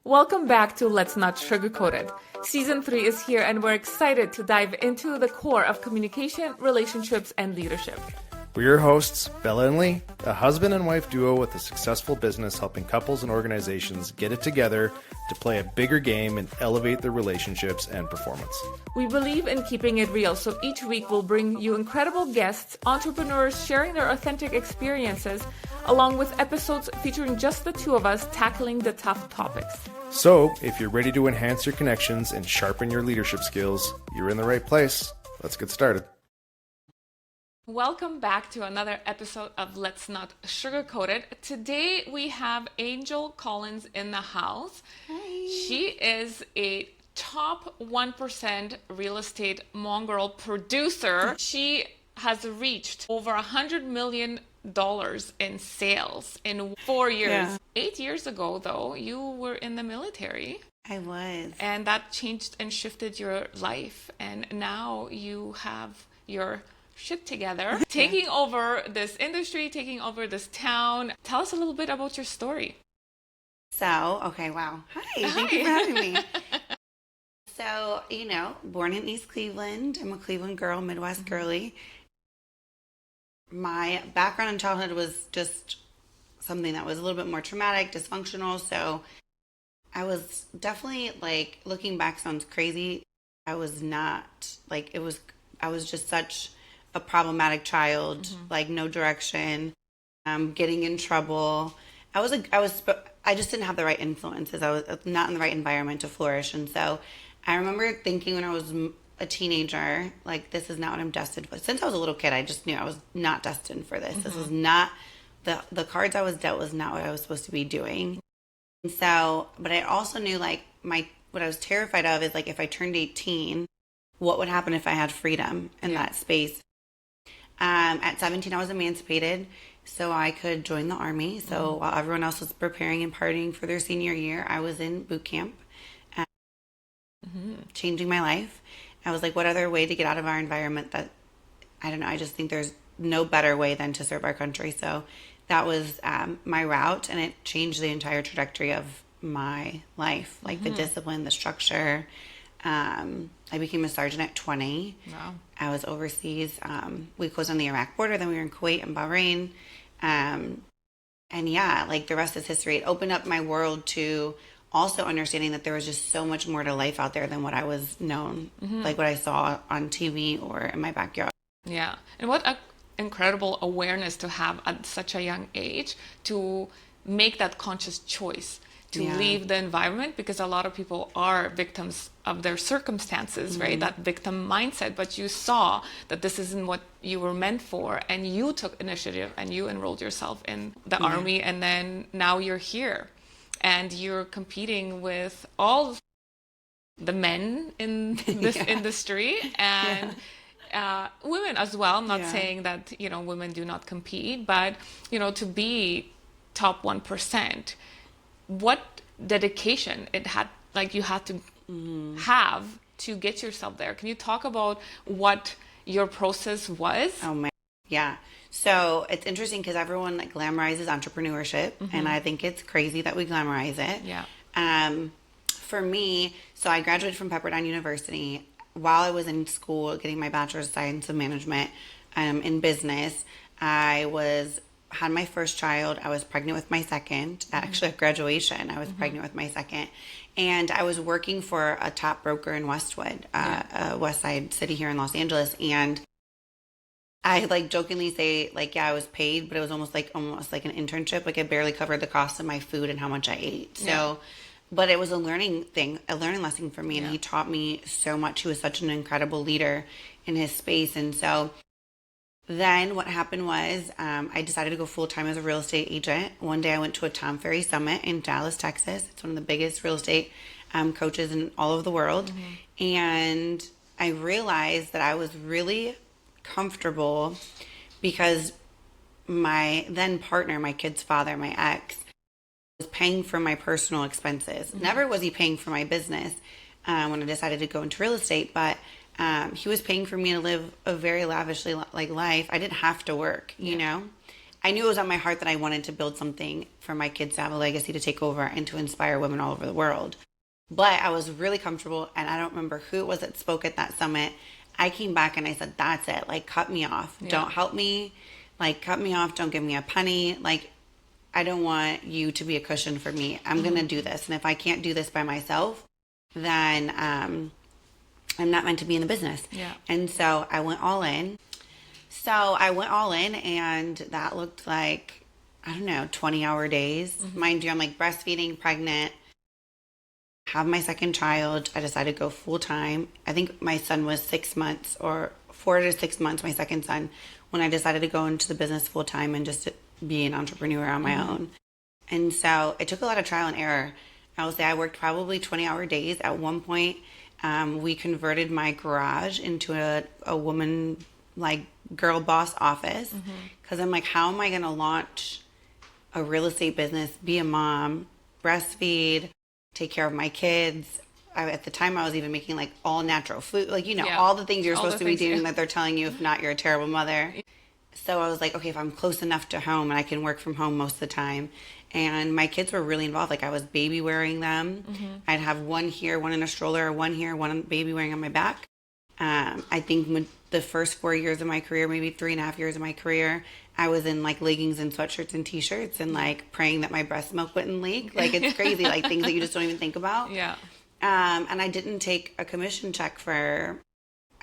Welcome back to Let's Not Sugarcoat It. Season 3 is here and we're excited to dive into the core of communication, relationships, and leadership. We're your hosts, Bella and Lee, a husband and wife duo with a successful business helping couples and organizations get it together to play a bigger game and elevate their relationships and performance. We believe in keeping it real, so each week we'll bring you incredible guests, entrepreneurs sharing their authentic experiences, along with episodes featuring just the two of us tackling the tough topics. So, if you're ready to enhance your connections and sharpen your leadership skills, you're in the right place. Let's get started. Welcome back to another episode of Let's Not Sugarcoat It. Today we have Angel Collins in the house. Hi. She is a top 1% real estate mongrel producer. She has reached over $100 million in sales in 4 years. Yeah. 8 years ago, though, you were in the military. I was. And that changed and shifted your life. And now you have your shit together, taking over this industry, taking over this town. Tell us a little bit about your story. So, okay, wow. Hi, thank you for having me. So, born in East Cleveland. I'm a Cleveland girl, Midwest girly. My background in childhood was just something that was a little bit more traumatic, dysfunctional. So I was definitely, looking back sounds crazy. I was not, I was just such a problematic child, no direction, getting in trouble. I just didn't have the right influences. I was not in the right environment to flourish. And so I remember thinking when I was a teenager, this is not what I'm destined for. Since I was a little kid, I just knew I was not destined for this. This was not, the cards I was dealt was not what I was supposed to be doing. And so, but I also knew what I was terrified of is if I turned 18, what would happen if I had freedom in that space? At 17, I was emancipated, so I could join the Army. So while everyone else was preparing and partying for their senior year, I was in boot camp, changing my life. I was like, what other way to get out of our environment that, I don't know, I just think there's no better way than to serve our country. So that was my route, and it changed the entire trajectory of my life, the discipline, the structure. I became a sergeant at 20. Wow. I was overseas. We closed on the Iraq border. Then we were in Kuwait and Bahrain. And yeah, the rest is history. It opened up my world to also understanding that there was just so much more to life out there than what I was known, what I saw on TV or in my backyard. Yeah. And what an incredible awareness to have at such a young age to make that conscious choice to leave the environment, because a lot of people are victims of their circumstances, right? That victim mindset, but you saw that this isn't what you were meant for, and you took initiative and you enrolled yourself in the Army, and then now you're here and you're competing with all the men in this industry and women as well. I'm not saying that, women do not compete, but, to be top 1%, what dedication it had, you had to have to get yourself there. Can you talk about what your process was? Oh my, yeah. So it's interesting because everyone glamorizes entrepreneurship, and I think it's crazy that we glamorize it. Yeah. For me, so I graduated from Pepperdine University. While I was in school getting my bachelor's of science of management in business, I had my first child. I was pregnant with my second. Actually, at graduation, I was pregnant with my second. And I was working for a top broker in Westwood, West Side City here in Los Angeles. And I jokingly say, I was paid, but it was almost like an internship. It barely covered the cost of my food and how much I ate. So, but it was a learning lesson for me. And he taught me so much. He was such an incredible leader in his space. And so then what happened was I decided to go full-time as a real estate agent. One day I went to a Tom Ferry Summit in Dallas, Texas. It's one of the biggest real estate coaches in all of the world. And I realized that I was really comfortable because my then partner, my kid's father, my ex, was paying for my personal expenses. Never was he paying for my business when I decided to go into real estate, but he was paying for me to live a very lavishly life. I didn't have to work, you know? I knew it was on my heart that I wanted to build something for my kids to have a legacy to take over and to inspire women all over the world. But I was really comfortable, and I don't remember who it was that spoke at that summit. I came back and I said, that's it. Like, cut me off. Yeah. Don't help me. Like, cut me off. Don't give me a penny. Like, I don't want you to be a cushion for me. I'm going to do this. And if I can't do this by myself, then I'm not meant to be in the business. Yeah. And so I went all in. And that looked like, I don't know, 20-hour days. Mind you, I'm like breastfeeding, pregnant, have my second child. I decided to go full time. I think my son was 6 months, or 4 to 6 months, my second son, when I decided to go into the business full time and just be an entrepreneur on my own. And so it took a lot of trial and error. I will say I worked probably 20-hour days. At one point, we converted my garage into a woman, like, girl boss office. Because I'm like, how am I going to launch a real estate business, be a mom, breastfeed, take care of my kids? At the time, I was even making, like, all natural food. Like, all the things you're supposed to be doing that they're telling you, if not, you're a terrible mother. So I was like, okay, if I'm close enough to home and I can work from home most of the time. And my kids were really involved. Like, I was baby wearing them. I'd have one here, one in a stroller, one here, one baby wearing on my back. I think the first 4 years of my career, maybe 3.5 years of my career, I was in, like, leggings and sweatshirts and T-shirts and, like, praying that my breast milk wouldn't leak. Like, it's crazy, like, things that you just don't even think about. Yeah. And I didn't take a commission check I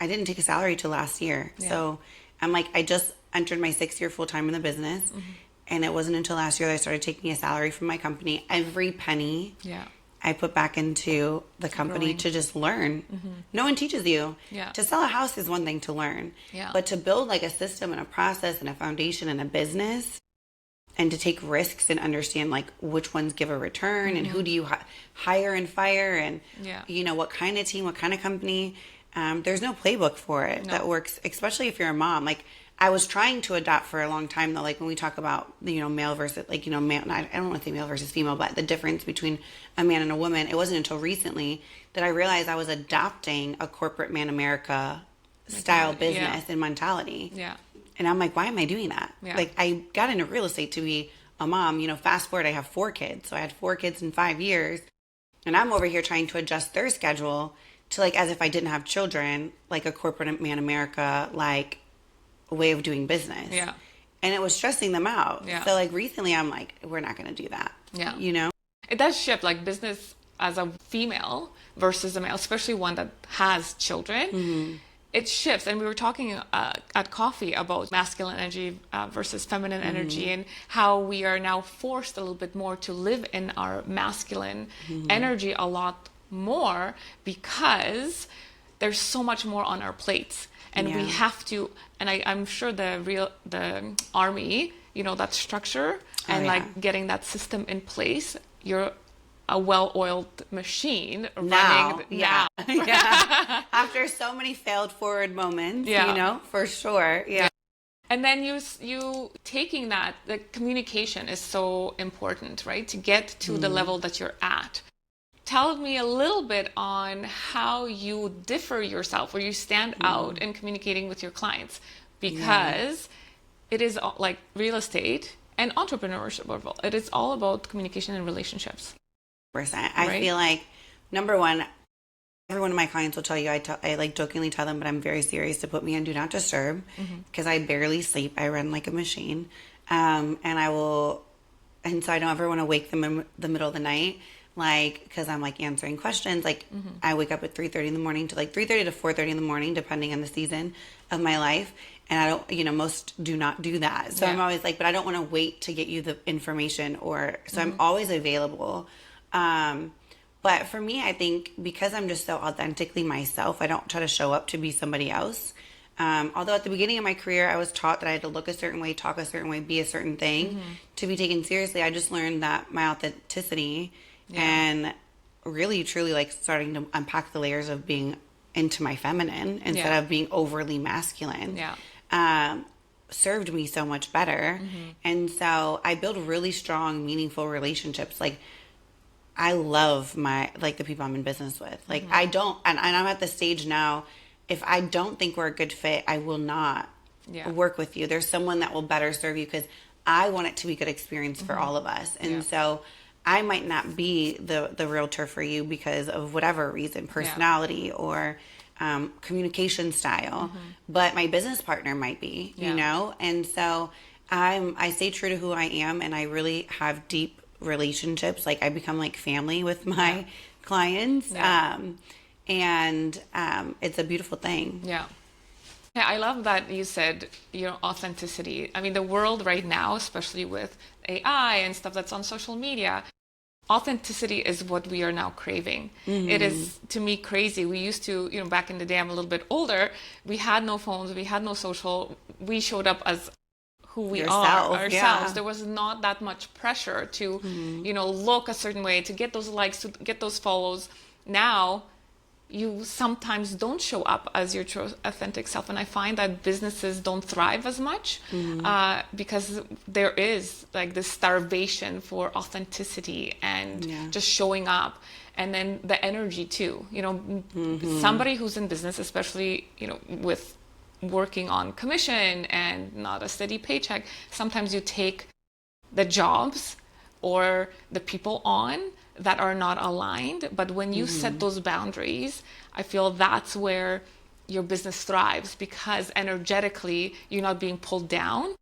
didn't take a salary till last year. Yeah. So I'm like, I just entered my 6th year full time in the business. And it wasn't until last year that I started taking a salary from my company. Every penny I put back into the company to just learn. No one teaches you. To sell a house is one thing to learn. But to build, like, a system and a process and a foundation and a business, and to take risks and understand, like, which ones give a return and who do you hire and fire, and what kind of team, what kind of company. There's no playbook for it that works, especially if you're a mom. Like, I was trying to adopt for a long time, though. Like, when we talk about, male versus, like, male, I don't want to say male versus female, but the difference between a man and a woman, it wasn't until recently that I realized I was adopting a corporate man America style business and mentality. And I'm like, why am I doing that? Like, I got into real estate to be a mom. Fast forward, I have 4 kids. So I had 4 kids in 5 years. And I'm over here trying to adjust their schedule to, like, as if I didn't have children, like a corporate man America, like, way of doing business. And it was stressing them out. So, like, recently I'm like, we're not going to do that. It does shift, like, business as a female versus a male, especially one that has children. It shifts. And we were talking at coffee about masculine energy versus feminine energy, and how we are now forced a little bit more to live in our masculine energy a lot more, because there's so much more on our plates. And we have to, and I'm sure the army, that structure and like getting that system in place, you're a well-oiled machine running now. After so many failed forward moments, for sure. And then you taking that, the communication is so important, right? To get to the level that you're at. Tell me a little bit on how you differ yourself, or you stand out in communicating with your clients, because it is like real estate and entrepreneurship. It is all about communication and relationships. I feel like, number one, every one of my clients will tell you, I like jokingly tell them, but I'm very serious to put me on Do Not Disturb, because I barely sleep. I run like a machine. And so I don't ever want to wake them in the middle of the night. Like, because I'm like answering questions. Like, I wake up at 3:30 in the morning to like 3:30 to 4:30 in the morning, depending on the season of my life. And I don't, most do not do that. So I'm always like, but I don't want to wait to get you the information, so I'm always available. But for me, I think because I'm just so authentically myself, I don't try to show up to be somebody else. Although at the beginning of my career, I was taught that I had to look a certain way, talk a certain way, be a certain thing to be taken seriously. I just learned that my authenticity and really, truly, like, starting to unpack the layers of being into my feminine instead of being overly masculine served me so much better. And so I build really strong, meaningful relationships. Like, I love the people I'm in business with. Like, I don't, and I'm at the stage now, if I don't think we're a good fit, I will not work with you. There's someone that will better serve you, because I want it to be a good experience for all of us. And so I might not be the realtor for you because of whatever reason, personality or communication style, but my business partner might be, you know? And so I stay true to who I am, and I really have deep relationships. Like I become like family with my clients. And it's a beautiful thing. Yeah. Yeah, I love that you said, authenticity. I mean, the world right now, especially with AI and stuff that's on social media, authenticity is what we are now craving. It is, to me, crazy. We used to, back in the day, I'm a little bit older, we had no phones, we had no social, we showed up as who we are ourselves. Yeah. There was not that much pressure to, look a certain way, to get those likes, to get those follows. Now, you sometimes don't show up as your true authentic self, and I find that businesses don't thrive as much because there is like this starvation for authenticity and just showing up, and then the energy too. Somebody who's in business, especially with working on commission and not a steady paycheck, sometimes you take the jobs or the people on that are not aligned. But when you set those boundaries, I feel that's where your business thrives, because energetically you're not being pulled down.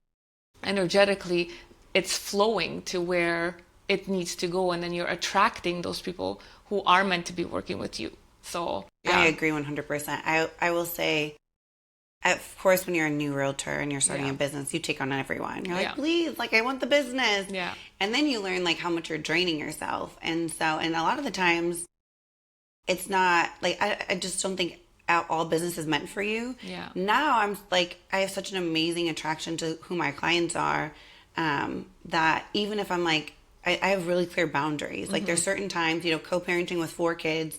Energetically, it's flowing to where it needs to go, and then you're attracting those people who are meant to be working with you. So I agree 100%. I will say, of course, when you're a new realtor and you're starting a business, you take on everyone. You're like, please, like, I want the business. Yeah. And then you learn, like, how much you're draining yourself. And a lot of the times, it's not, like, I just don't think all business is meant for you. Yeah. Now I'm, like, I have such an amazing attraction to who my clients are, that even if I'm, like, I have really clear boundaries. Like, there's certain times, co-parenting with 4 kids,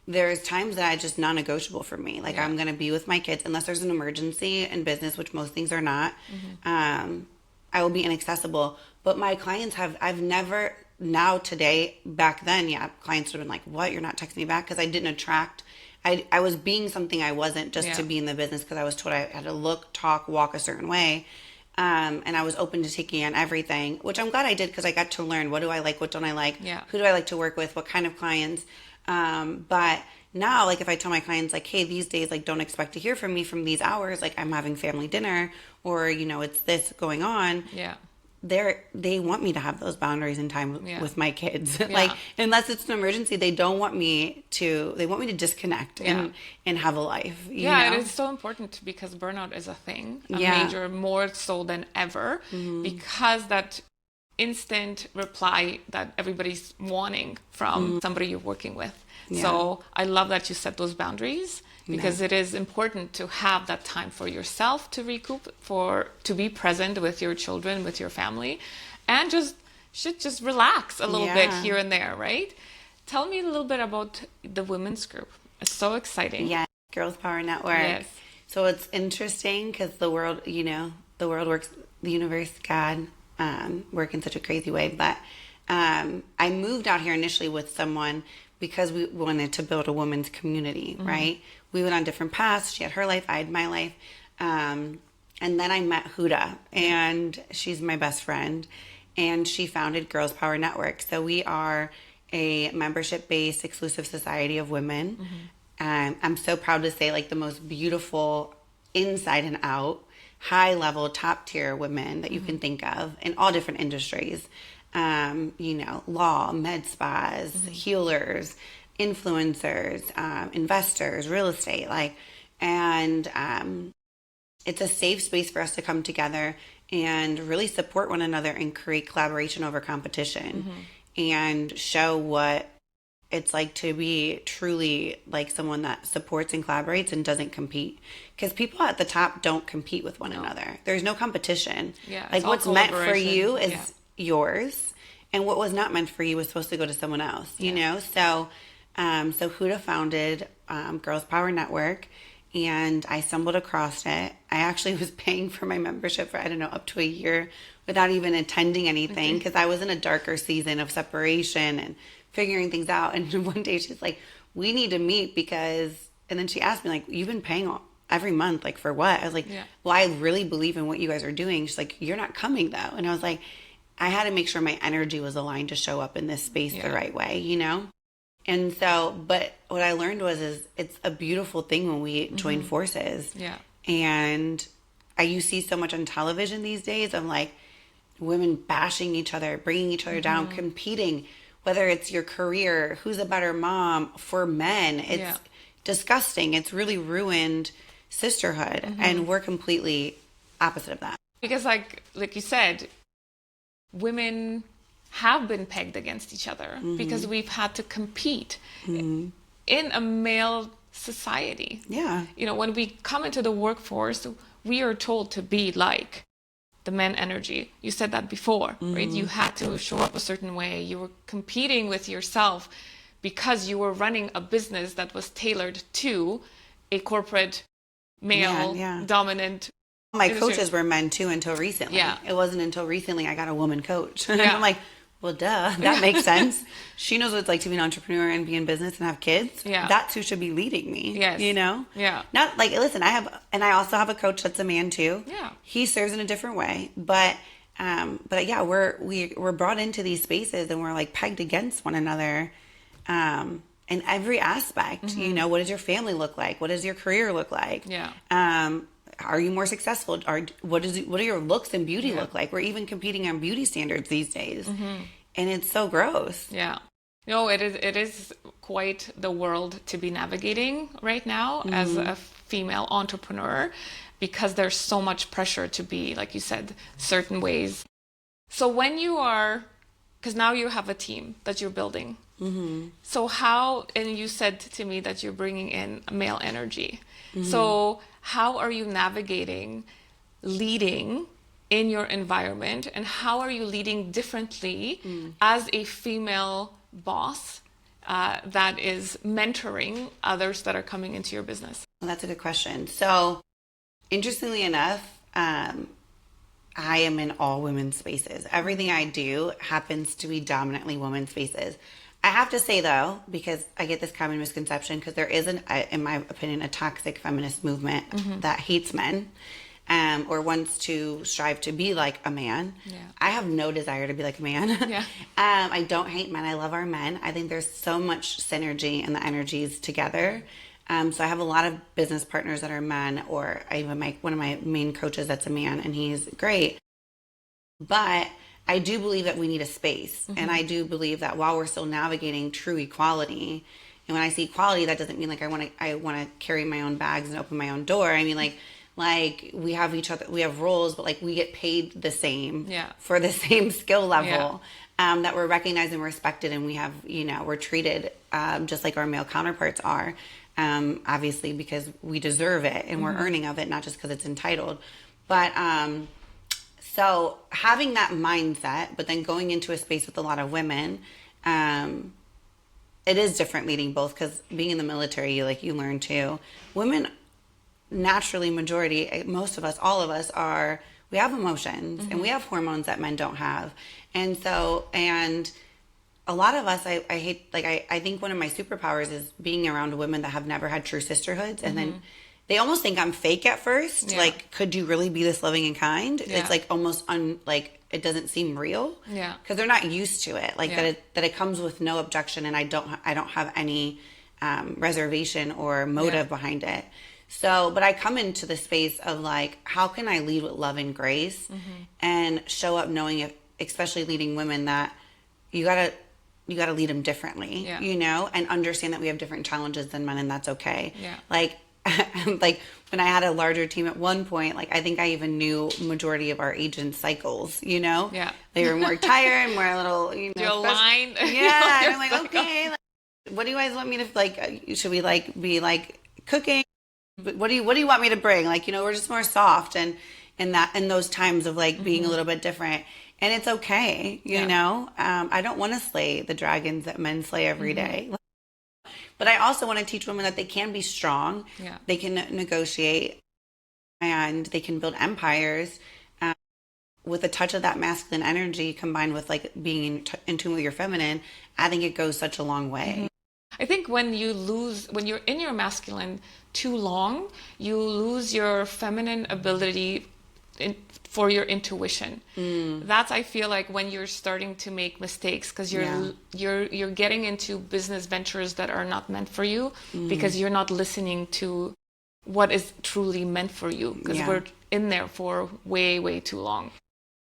there's times that it's just non-negotiable for me. Like, I'm going to be with my kids unless there's an emergency in business, which most things are not. I will be inaccessible. But my clients I've never, now today, back then, clients would have been like, what? You're not texting me back? Because I didn't attract. I was being something I wasn't just to be in the business, because I was told I had to look, talk, walk a certain way. And I was open to taking on everything, which I'm glad I did, because I got to learn, what do I like? What don't I like? Who do I like to work with? What kind of clients? But now, like, if I tell my clients, like, hey, these days, like, don't expect to hear from me from these hours, like, I'm having family dinner, or, it's this going on. They want me to have those boundaries in time with my kids. Like, unless it's an emergency, they want me to disconnect and have a life. You know? It is so important, because burnout is a thing, a major, more so than ever, because that instant reply that everybody's wanting from somebody you're working with. So I love that you set those boundaries, because it is important to have that time for yourself to recoup, to be present with your children, with your family, and just relax a little bit here and there, right? Tell me a little bit about the women's group. It's so exciting. Yeah, Girls Power Network. Yes. So it's interesting, because the world works, the universe, God, work in such a crazy way. But I moved out here initially with someone because we wanted to build a women's community, right? We went on different paths. She had her life, I had my life. And then I met Huda, and she's my best friend, and she founded Girls Power Network. So we are a membership-based exclusive society of women. I'm so proud to say, like, the most beautiful inside and out, high-level, top-tier women that you can think of in all different industries. Law, med spas, healers, influencers, investors, real estate, and it's a safe space for us to come together and really support one another and create collaboration over competition, and show what it's like to be truly like someone that supports and collaborates and doesn't compete. Because people at the top don't compete with one another. There's no competition. Like, what's meant for you is yours, and what was not meant for you was supposed to go to someone else, you know? So Huda founded Girls Power Network, and I stumbled across it. I actually was paying for my membership for, up to a year without even attending anything, because I was in a darker season of separation and figuring things out. And one day she's like, we need to meet, because, and then she asked me, like, you've been paying every month, like, for what? I was like, Yeah. well, I really believe in what you guys are doing. She's like, you're not coming though. And I was like, I had to make sure my energy was aligned to show up in this space the right way, you know? And so, but what I learned is it's a beautiful thing when we join forces. Yeah. And you see so much on television these days of like women bashing each other, bringing each other down, competing, whether it's your career, who's a better mom. For men, it's disgusting. It's really ruined sisterhood. And we're completely opposite of that. Because like you said, women have been pegged against each other because we've had to compete in a male society. Yeah. You know, when we come into the workforce, we are told to be like the men energy. You said that before, right? You had to show up a certain way. You were competing with yourself because you were running a business that was tailored to a corporate male dominant. My coaches were men too until recently. Yeah. It wasn't until recently I got a woman coach. And Yeah. I'm like, well, duh, that makes sense. She knows what it's like to be an entrepreneur and be in business and have kids. Yeah. That's who should be leading me. Yes. You know? Yeah. Not like, listen, I also have a coach that's a man too. Yeah. He serves in a different way. But yeah, we're brought into these spaces and we're like pegged against one another. In every aspect, you know, what does your family look like? What does your career look like? Yeah. Are you more successful? What do your looks and beauty look like? We're even competing on beauty standards these days. And it's so gross. Yeah. No, it is quite the world to be navigating right now as a female entrepreneur, because there's so much pressure to be, like you said, certain ways. So when you are, because now you have a team that you're building. So how, and you said to me that you're bringing in male energy. So how are you navigating leading in your environment, and how are you leading differently as a female boss that is mentoring others that are coming into your business? Well, that's a good question. So interestingly enough, I am in all women's spaces. Everything I do happens to be dominantly women's spaces. I have to say, though, because I get this common misconception, because there is, in my opinion, a toxic feminist movement that hates men or wants to strive to be like a man. Yeah. I have no desire to be like a man. Yeah. I don't hate men. I love our men. I think there's so much synergy in the energies together. So I have a lot of business partners that are men, or I even one of my main coaches that's a man, and he's great. But I do believe that we need a space. And I do believe that while we're still navigating true equality, and when I see equality, that doesn't mean like I want to carry my own bags and open my own door. I mean like we have each other, we have roles, but like we get paid the same for the same skill level, that we're recognized and respected, and we have, you know, we're treated just like our male counterparts are, obviously because we deserve it and we're earning of it, not just because it's entitled. But so having that mindset, but then going into a space with a lot of women, it is different leading both, because being in the military, you learn too. Women naturally, majority, most of us, all of us we have emotions and we have hormones that men don't have. And so, and a lot of us, I hate, like, I think one of my superpowers is being around women that have never had true sisterhoods. And then they almost think I'm fake at first. Like, could you really be this loving and kind? It's like almost like it doesn't seem real. Yeah. Because they're not used to it. Like that it comes with no objection, and I don't have any reservation or motive behind it. So, but I come into the space of like, how can I lead with love and grace and show up knowing, if, especially leading women, that you gotta lead them differently, you know, and understand that we have different challenges than men, and that's okay. Yeah. Like when I had a larger team at one point, like I think I even knew majority of our agents' cycles, you know? Yeah. They were more tired, more a little, you know. You're aligned. Yeah. And I'm like, okay, like, what do you guys want me to, like, should we like be like cooking? What do you want me to bring? Like, you know, we're just more soft and in those times of like being a little bit different. And it's okay, you know? I don't want to slay the dragons that men slay every day. But I also want to teach women that they can be strong. Yeah. They can negotiate, and they can build empires with a touch of that masculine energy combined with like being in tune with your feminine. I think it goes such a long way. I think when you're in your masculine too long, you lose your feminine ability for your intuition. That's, I feel like, when you're starting to make mistakes, because you're getting into business ventures that are not meant for you, because you're not listening to what is truly meant for you, because we're in there for way, way too long.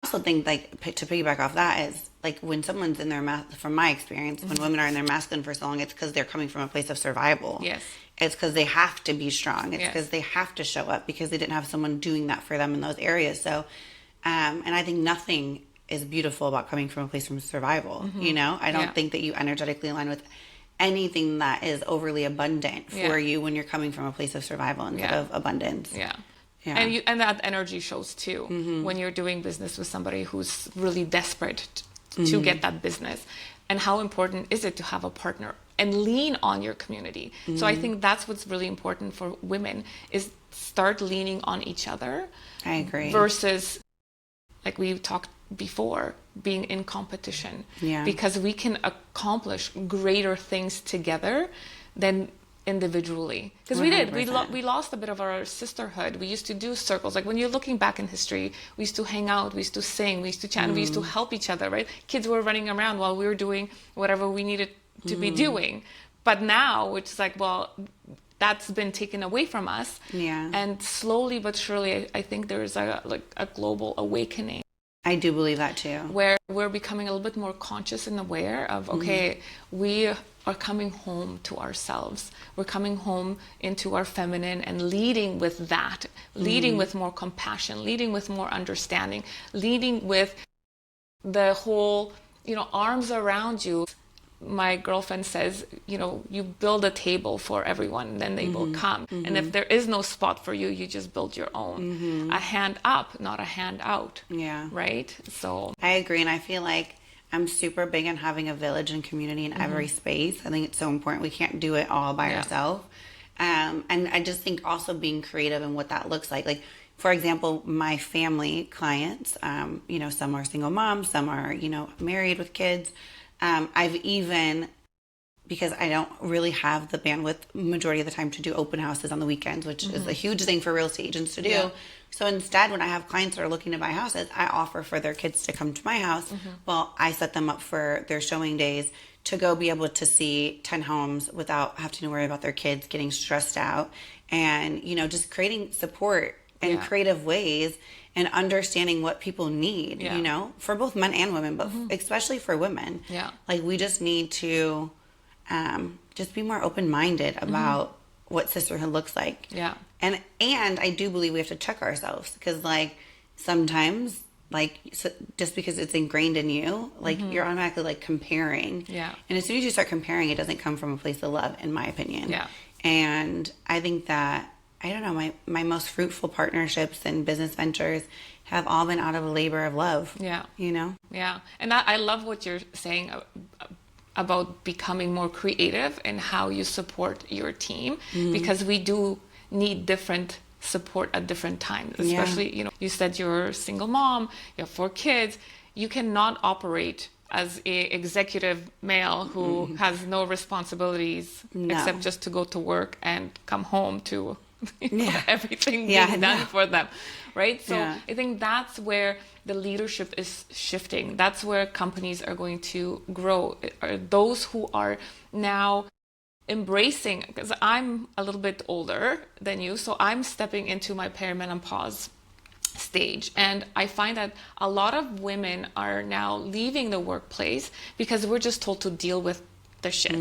I also think, like, to piggyback off that, is like when someone's in their from my experience, when women are in their masculine for so long, it's because they're coming from a place of survival. Yes. It's because they have to be strong. It's because they have to show up, because they didn't have someone doing that for them in those areas. So, and I think nothing is beautiful about coming from a place from survival. You know, I don't think that you energetically align with anything that is overly abundant for you when you're coming from a place of survival instead of abundance. Yeah. And that energy shows too when you're doing business with somebody who's really desperate to get that business. And how important is it to have a partner and lean on your community? So I think that's what's really important for women, is start leaning on each other. I agree. Versus, like we talked before, being in competition. Because we can accomplish greater things together than individually, because we lost a bit of our sisterhood. We used to do circles, like when you're looking back in history, we used to hang out, we used to sing, we used to chat, we used to help each other, right? Kids were running around while we were doing whatever we needed to be doing. But now it's like, well, that's been taken away from us. And slowly but surely, I think there is a global awakening. I do believe that too, where we're becoming a little bit more conscious and aware of, okay, we are coming home to ourselves. We're coming home into our feminine and leading with that, leading with more compassion, leading with more understanding, leading with the whole, arms around you. My girlfriend says, you build a table for everyone, then they will come. And if there is no spot for you, you just build your own. A hand up, not a hand out. Right? So I agree. And I feel like I'm super big on having a village and community in every space. I think it's so important. We can't do it all by ourselves. And I just think also being creative in what that looks like. Like, for example, my family clients, some are single moms, some are, married with kids. I've even, because I don't really have the bandwidth majority of the time to do open houses on the weekends, which is a huge thing for real estate agents to do. So instead, when I have clients that are looking to buy houses, I offer for their kids to come to my house. Well, I set them up for their showing days to go be able to see 10 homes without having to worry about their kids getting stressed out, and, just creating support in creative ways and understanding what people need, for both men and women, but especially for women. Like, we just need to just be more open-minded about what sisterhood looks like. And I do believe we have to check ourselves, because, like, sometimes, like, just because it's ingrained in you, like, you're automatically, like, comparing. And as soon as you start comparing, it doesn't come from a place of love, in my opinion. And I think that, I don't know, my most fruitful partnerships and business ventures have all been out of a labor of love. And I love what you're saying about becoming more creative in how you support your team, because we do need different support at different times, especially, you said you're a single mom, you have 4 kids. You cannot operate as a executive male who has no responsibilities except just to go to work and come home to everything being done for them, right? So I think that's where the leadership is shifting. That's where companies are going to grow, are those who are now embracing, because I'm a little bit older than you, so I'm stepping into my perimenopause stage, and I find that a lot of women are now leaving the workplace because we're just told to deal with the shit,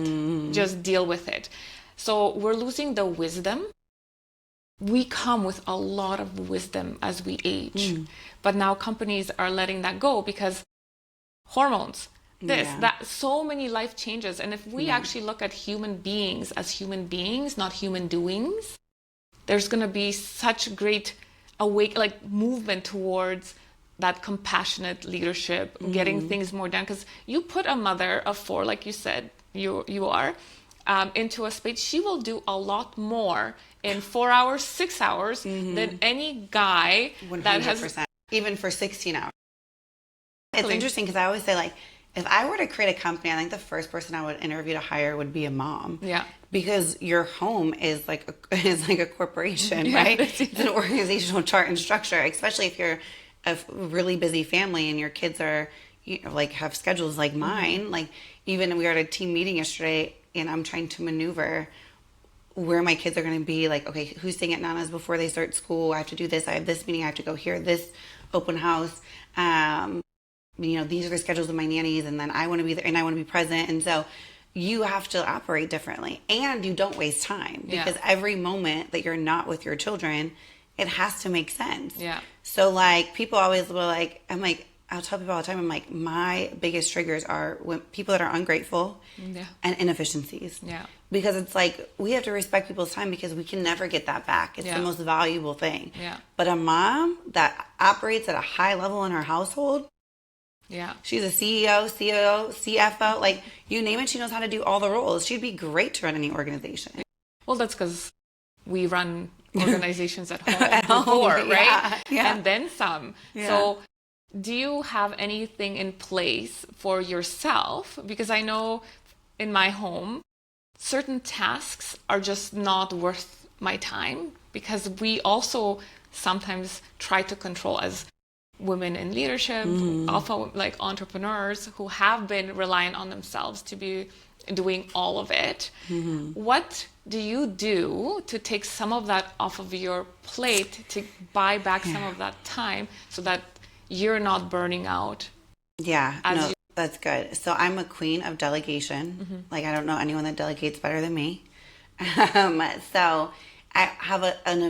just deal with it. So we're losing the wisdom. We come with a lot of wisdom as we age, but now companies are letting that go because hormones, that, so many life changes. And if we actually look at human beings as human beings, not human doings, there's going to be such great movement towards that compassionate leadership, getting things more done. Because you put a mother of 4, like you said, you are, into a space, she will do a lot more in 4 hours, 6 hours than any guy 100%. that has, even for 16 hours. It's interesting because I always say, like, if I were to create a company, I think the first person I would interview to hire would be a mom. Yeah. Because your home is like a corporation, right? It's an organizational chart and structure, especially if you're a really busy family and your kids are, like have schedules like mine. Like even we were at a team meeting yesterday and I'm trying to maneuver where my kids are going to be, like, okay, who's staying at Nana's before they start school? I have to do this. I have this meeting. I have to go here, this open house. These are the schedules of my nannies, and then I want to be there and I want to be present. And so you have to operate differently, and you don't waste time because every moment that you're not with your children, it has to make sense. Yeah. So like people always will like, I'll tell people all the time, I'm like, my biggest triggers are when people that are ungrateful and inefficiencies. Yeah. Because it's like, we have to respect people's time because we can never get that back. It's the most valuable thing. Yeah. But a mom that operates at a high level in her household, she's a CEO, COO, CFO, like you name it, she knows how to do all the roles. She'd be great to run any organization. Well, that's because we run organizations at home before, right? Yeah. And then some. Yeah. So do you have anything in place for yourself? Because I know in my home, certain tasks are just not worth my time because we also sometimes try to control as women in leadership, also like entrepreneurs who have been reliant on themselves to be doing all of it. What do you do to take some of that off of your plate to buy back some of that time so that you're not burning out? That's good. So I'm a queen of delegation. Like I don't know anyone that delegates better than me. So I have an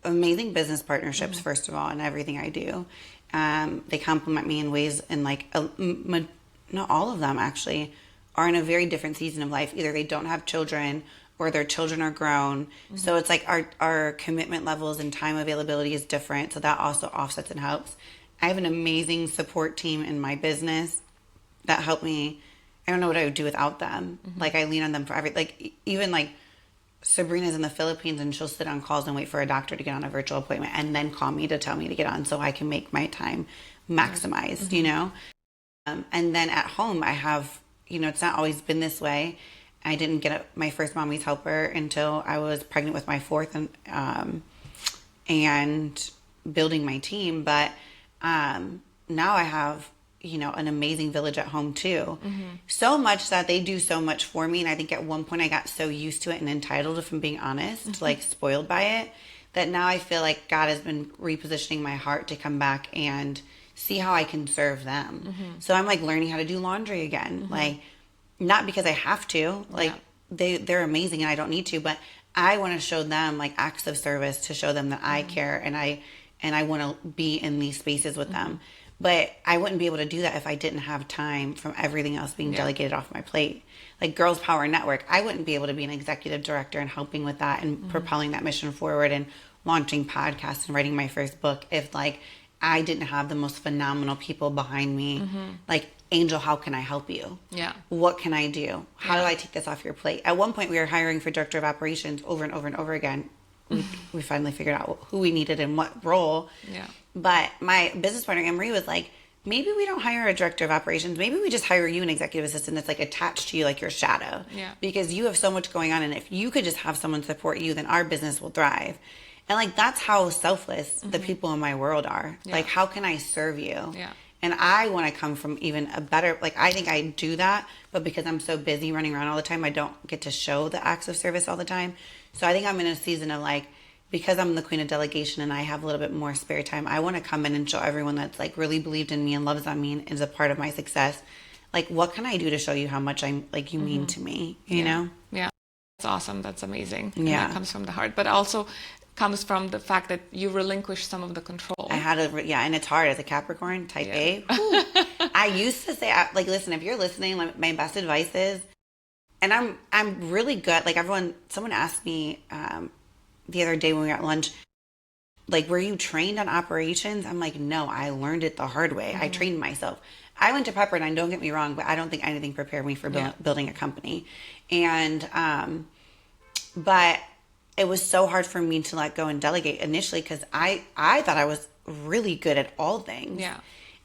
amazing business partnerships, first of all, in everything I do. They complement me in ways, and like not all of them actually are in a very different season of life. Either they don't have children or their children are grown. So it's like our commitment levels and time availability is different. So that also offsets and helps. I have an amazing support team in my business that help me. I don't know what I would do without them. Like I lean on them for everything. Like even like Sabrina's in the Philippines and she'll sit on calls and wait for a doctor to get on a virtual appointment and then call me to tell me to get on so I can make my time maximized, and then at home I have, it's not always been this way. I didn't get my first mommy's helper until I was pregnant with my fourth and building my team. But now I have, an amazing village at home too. So much that they do so much for me. And I think at one point I got so used to it and entitled, if I'm being honest, like spoiled by it, that now I feel like God has been repositioning my heart to come back and see how I can serve them. So I'm like learning how to do laundry again. Like, not because I have to, like they're amazing and I don't need to, but I want to show them like acts of service to show them that I care and I want to be in these spaces with them. But I wouldn't be able to do that if I didn't have time from everything else being delegated off my plate. Like Girls Power Network, I wouldn't be able to be an executive director and helping with that and propelling that mission forward and launching podcasts and writing my first book if like I didn't have the most phenomenal people behind me. Like, Angel, how can I help you? Yeah. What can I do? How do I take this off your plate? At one point, we were hiring for director of operations over and over and over again. We finally figured out who we needed and what role. Yeah. But my business partner, Emery, was like, maybe we don't hire a director of operations. Maybe we just hire you an executive assistant that's like attached to you, like your shadow. Yeah. Because you have so much going on. And if you could just have someone support you, then our business will thrive. And like, that's how selfless the people in my world are. Yeah. Like, how can I serve you? Yeah. And I want to come from even a better, like, I think I do that, but because I'm so busy running around all the time, I don't get to show the acts of service all the time. So I think I'm in a season of like, because I'm the queen of delegation and I have a little bit more spare time, I want to come in and show everyone that's like really believed in me and loves on me and is a part of my success. Like, what can I do to show you how much I'm like, you mean to me, you know? Yeah. That's awesome. That's amazing. Yeah. And that comes from the heart, but also comes from the fact that you relinquish some of the control. I had and it's hard as a Capricorn, type A. I used to say, like, listen, if you're listening, like, my best advice is, and I'm really good. Like someone asked me the other day when we were at lunch, like, were you trained on operations? I'm like, no, I learned it the hard way. I trained myself. I went to Pepperdine, don't get me wrong, but I don't think anything prepared me for building a company. And, but it was so hard for me to let go and delegate initially because I thought I was really good at all things. Yeah.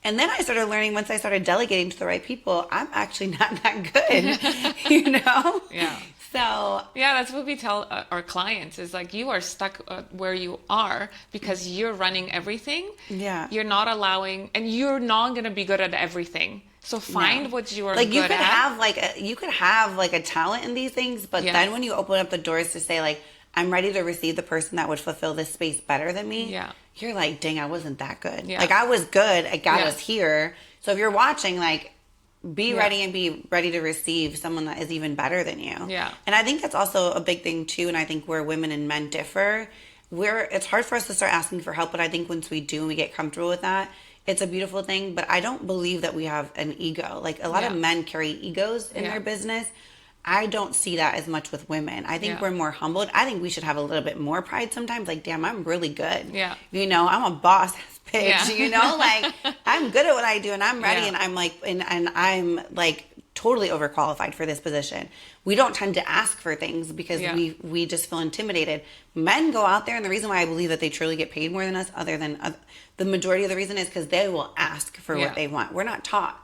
And then I started learning, once I started delegating to the right people, I'm actually not that good, you know? Yeah. So yeah, that's what we tell our clients is like, you are stuck where you are because you're running everything. Yeah. You're not allowing, and you're not going to be good at everything. So find what you are good you could at. have like a talent in these things, but then when you open up the doors to say like, I'm ready to receive the person that would fulfill this space better than me. You're like, dang, I wasn't that good. Like I was good. I got us here. So if you're watching, like, be ready and be ready to receive someone that is even better than you. Yeah. And I think that's also a big thing too. And I think where women and men differ, it's hard for us to start asking for help. But I think once we do and we get comfortable with that, it's a beautiful thing. But I don't believe that we have an ego. Like a lot of men carry egos in their business. I don't see that as much with women. I think we're more humbled. I think we should have a little bit more pride sometimes. Like, damn, I'm really good. Yeah. You know, I'm a boss bitch. Yeah. You know, like I'm good at what I do and I'm ready and I'm like, and I'm like totally overqualified for this position. We don't tend to ask for things because we just feel intimidated. Men go out there, and the reason why I believe that they truly get paid more than us, other than the majority of the reason, is because they will ask for what they want. We're not taught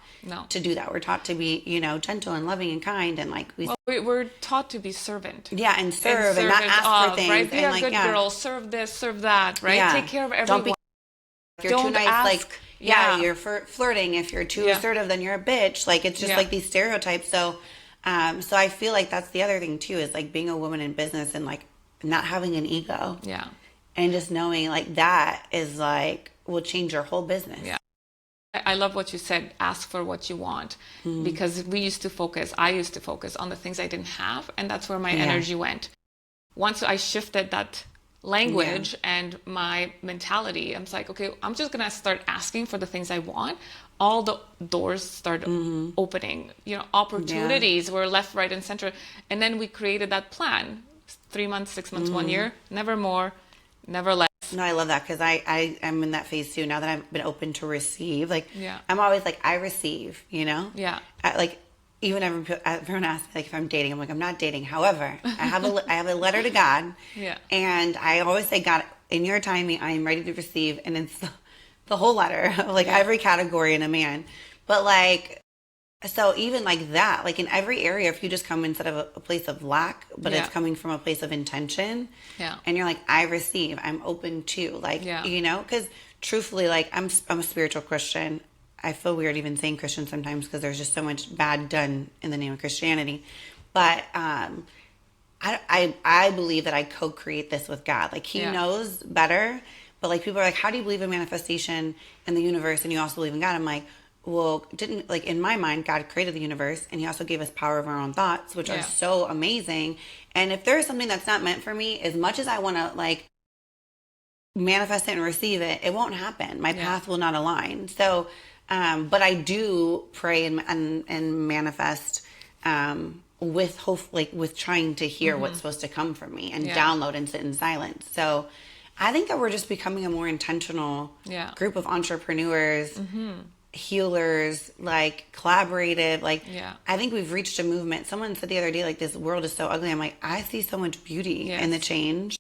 to do that. We're taught to be, you know, gentle and loving and kind, and like we're taught to be servant. Yeah, and serve and not ask for things. Right? Be and a like, good girl. Serve this, serve that. Right? Yeah. Take care of everyone. You're too nice, ask. like you're flirting. If you're too assertive, then you're a bitch. Like it's just like these stereotypes. So, so I feel like that's the other thing too, is like being a woman in business and like not having an ego. Yeah. And just knowing like that is like will change your whole business. Yeah. I love what you said, ask for what you want, because I used to focus on the things I didn't have, and that's where my energy went. Once I shifted that language and my mentality, I'm like, okay, I'm just gonna start asking for the things I want. All the doors start opening, you know, opportunities were left, right, and center. And then we created that plan, 3 months, 6 months, 1 year, never more, never less. No, I love that, because I'm in that phase too. Now that I've been open to receive, like I'm always like, I receive, you know? Yeah. Like even everyone asks me like if I'm dating, I'm like, I'm not dating. However, I have a letter to God. Yeah. And I always say, God, in your timing, I am ready to receive. And it's the whole letter, like every category in a man. But like, so even like that, like in every area, if you just come instead of a place of lack, but it's coming from a place of intention, and you're like, I receive, I'm open to, like, you know, because truthfully, like I'm a spiritual Christian. I feel weird even saying Christian sometimes because there's just so much bad done in the name of Christianity. But I believe that I co-create this with God. Like He knows better. But like people are like, how do you believe in manifestation in the universe and you also believe in God? I'm like, well, like in my mind, God created the universe and He also gave us power of our own thoughts, which are so amazing. And if there's something that's not meant for me, as much as I want to like manifest it and receive it, it won't happen. My path will not align. So, but I do pray and manifest with hope, like with trying to hear what's supposed to come from me and download and sit in silence. So I think that we're just becoming a more intentional group of entrepreneurs, healers, like collaborative, like I think we've reached a movement. Someone said the other day, like, this world is so ugly. I'm like, I see so much beauty in the change.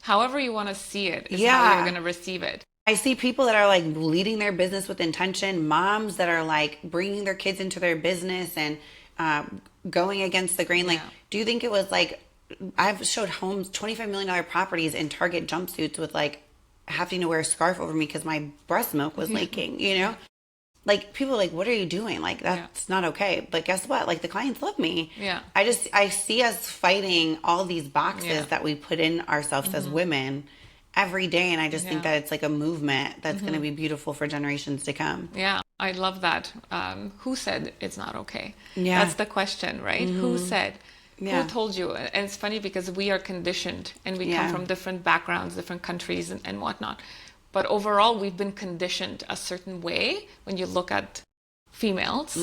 However you want to see it is how you're going to receive it. I see people that are like leading their business with intention, moms that are like bringing their kids into their business and going against the grain. Like, do you think it was like, I've showed homes, $25 million properties in Target jumpsuits with like having to wear a scarf over me because my breast milk was leaking, you know? Like, people are like, what are you doing? Like, that's not okay. But guess what? Like, the clients love me. Yeah. I see us fighting all these boxes that we put in ourselves as women every day. And I just think that it's like a movement that's going to be beautiful for generations to come. Yeah. I love that. Who said it's not okay? Yeah. That's the question, right? Who said? Who told you? And it's funny because we are conditioned and we come from different backgrounds, different countries and whatnot. But overall, we've been conditioned a certain way when you look at females.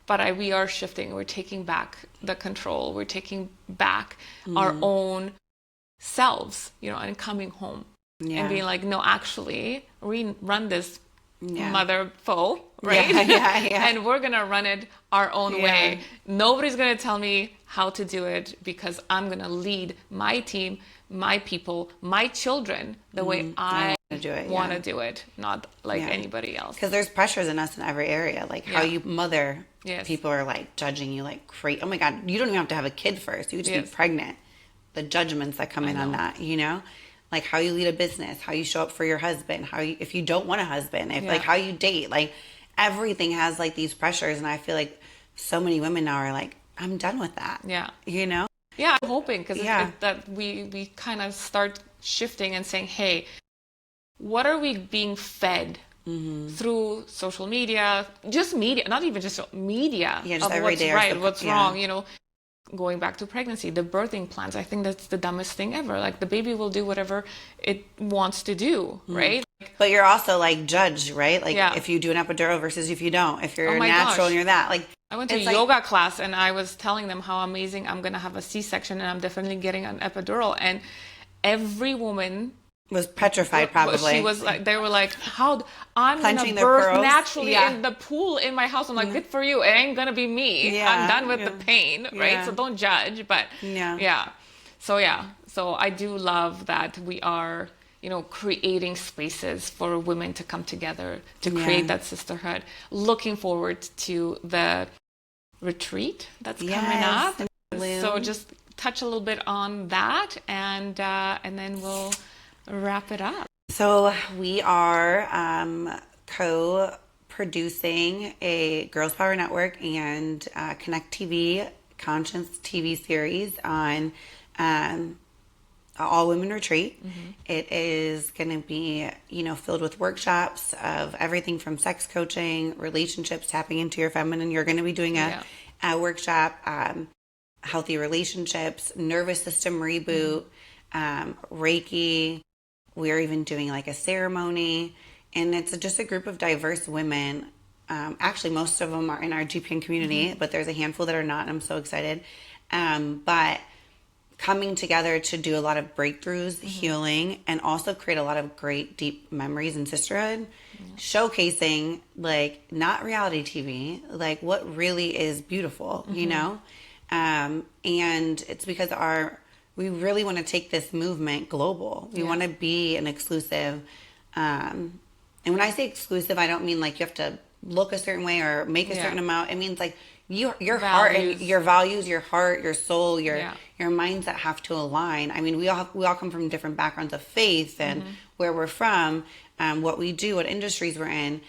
But we are shifting. We're taking back the control. We're taking back our own selves, you know, and coming home and being like, no, actually, we run this mother foe, right? And we're going to run it our own way. Nobody's going to tell me how to do it because I'm going to lead my team, my people, my children, the way I want to do it, not like anybody else. Because there's pressures in us in every area, like how you mother. Yes. People are like judging you like crazy. Oh my God, you don't even have to have a kid first. You could just be pregnant. The judgments that come in on that, you know, like how you lead a business, how you show up for your husband, how you, if you don't want a husband, if like how you date, like everything has like these pressures. And I feel like so many women now are like, I'm done with that. Yeah. You know? Yeah, I'm hoping because that we kind of start shifting and saying, hey, what are we being fed through social media, just media, not even just media, just of every what's day right, what's wrong, you know, going back to pregnancy, the birthing plans. I think that's the dumbest thing ever. Like the baby will do whatever it wants to do, right? But you're also like judged, right? Like if you do an epidural versus if you don't, if you're natural and you're that, like. I went to a yoga class and I was telling them how amazing I'm going to have a C-section and I'm definitely getting an epidural. And every woman was petrified, probably. She was like, they were like, how I'm going to birth naturally in the pool in my house. I'm like, good for you. It ain't going to be me. I'm done with the pain, right? So don't judge. But So I do love that we are, you know, creating spaces for women to come together to create that sisterhood. Looking forward to the retreat that's coming up. So just touch a little bit on that and then we'll wrap it up. So we are co-producing a Girls Power Network and Connect TV Conscience TV series on all women retreat. It is going to be, you know, filled with workshops of everything from sex coaching, relationships, tapping into your feminine. You're going to be doing a workshop, healthy relationships, nervous system reboot, Reiki. We're even doing like a ceremony, and it's just a group of diverse women. Actually, most of them are in our GPN community, but there's a handful that are not, and I'm so excited. But coming together to do a lot of breakthroughs, healing, and also create a lot of great, deep memories in sisterhood, showcasing like not reality TV, like what really is beautiful, you know? And it's because we really want to take this movement global. We want to be an exclusive. And when I say exclusive, I don't mean like you have to look a certain way or make a certain amount. It means like your heart and your values, your heart, your soul, your mindset have to align. I mean, we all come from different backgrounds of faith and where we're from, what we do, what industries we're in.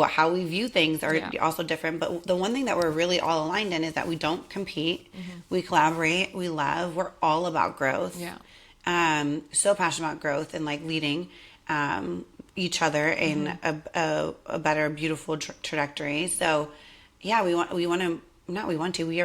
How we view things are also different. But the one thing that we're really all aligned in is that we don't compete. We collaborate. We love. We're all about growth. So passionate about growth and like leading each other in a better, beautiful trajectory. So we are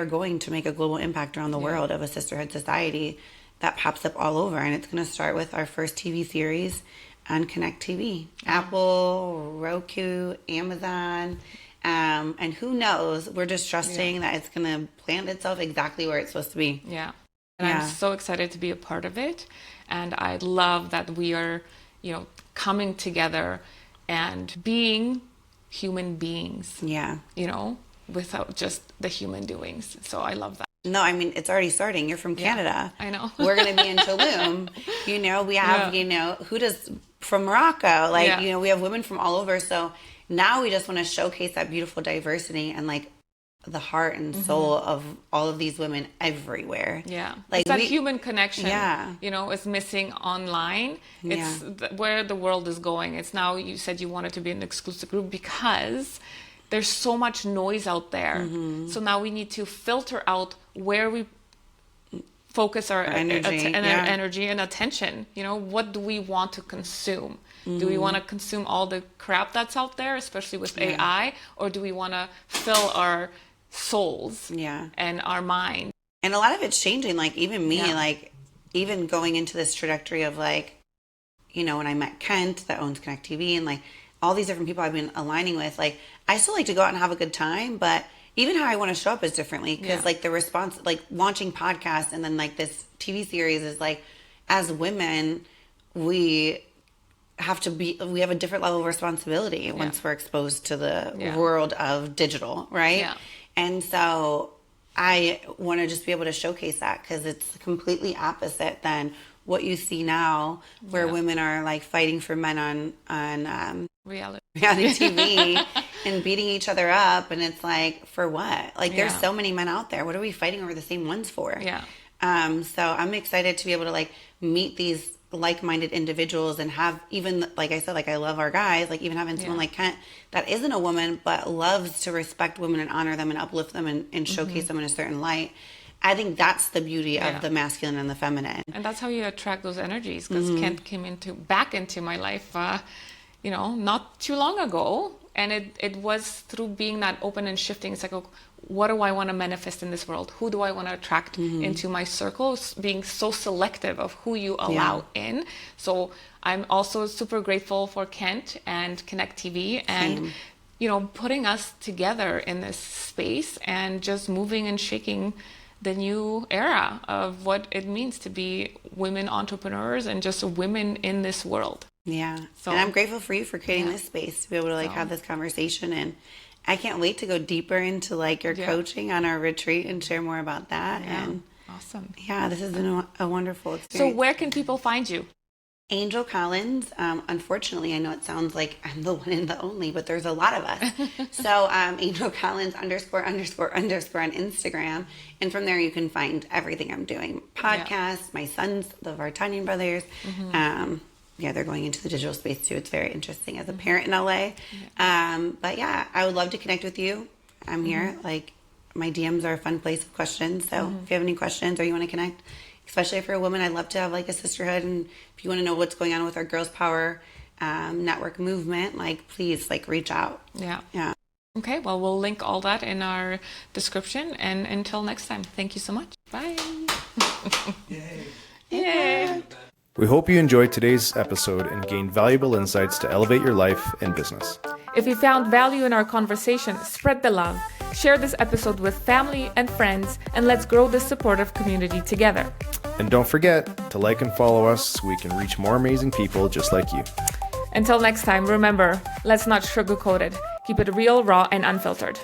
going to make a global impact around the world of a sisterhood society that pops up all over. And it's going to start with our first TV series on Connect TV, Apple, Roku, Amazon, and who knows? We're just trusting that it's going to plant itself exactly where it's supposed to be. And I'm so excited to be a part of it, and I love that we are, you know, coming together and being human beings. You know, without just the human doings. So I love that. No, I mean, it's already starting. You're from Canada. I know. We're going to be in Tulum. You know, we have, you know, from Morocco. Like, you know, we have women from all over. So now we just want to showcase that beautiful diversity and like the heart and soul of all of these women everywhere. Like it's that human connection, you know, is missing online. It's where the world is going. It's now, you said you wanted to be an exclusive group because there's so much noise out there. So now we need to filter out where we focus our energy and attention. You know, what do we want to consume? Do we want to consume all the crap that's out there, especially with AI, or do we want to fill our souls and our mind? And a lot of it's changing. Like even me, like even going into this trajectory of like, you know, when I met Kent that owns Connect TV and like all these different people I've been aligning with, like I still like to go out and have a good time, but even how I want to show up is differently because like the response, like launching podcasts and then like this TV series is like, as women, we have a different level of responsibility once we're exposed to the world of digital, right? And so I want to just be able to showcase that because it's completely opposite than what you see now, where women are like fighting for men on Reality. reality TV and beating each other up. And it's like, for what? Like, there's so many men out there. What are we fighting over the same ones for? Yeah. So I'm excited to be able to like meet these like-minded individuals and have, even like I said, like I love our guys, like even having someone like Kent that isn't a woman but loves to respect women and honor them and uplift them and showcase them in a certain light. I think that's the beauty of the masculine and the feminine. And that's how you attract those energies, because Kent came back into my life not too long ago, and it was through being that open and shifting. It's like, what do I want to manifest in this world? Who do I want to attract into my circle? Being so selective of who you allow in. So I'm also super grateful for Kent and Connect TV and putting us together in this space and just moving and shaking the new era of what it means to be women entrepreneurs and just women in this world. Yeah. So, and I'm grateful for you for creating this space to be able to have this conversation, and I can't wait to go deeper into like your coaching on our retreat and share more about that. Yeah. And awesome. Yeah, this has been a wonderful experience. So where can people find you? Angel Collins. Unfortunately, I know it sounds like I'm the one and the only, but there's a lot of us. So Angel Collins __ on Instagram. And from there you can find everything I'm doing. Podcasts, my sons, the Vartanian brothers. They're going into the digital space too. It's very interesting as a parent in LA. But yeah, I would love to connect with you. I'm here. Like, my DMs are a fun place of questions. So if you have any questions or you want to connect, especially if you're a woman, I'd love to have like a sisterhood. And if you want to know what's going on with our Girls Power network movement, like, please like reach out. Yeah. Okay, well, we'll link all that in our description. And until next time, thank you so much. Bye. Yay. We hope you enjoyed today's episode and gained valuable insights to elevate your life and business. If you found value in our conversation, spread the love. Share this episode with family and friends, and let's grow this supportive community together. And don't forget to like and follow us so we can reach more amazing people just like you. Until next time, remember, let's not sugarcoat it. Keep it real, raw, and unfiltered.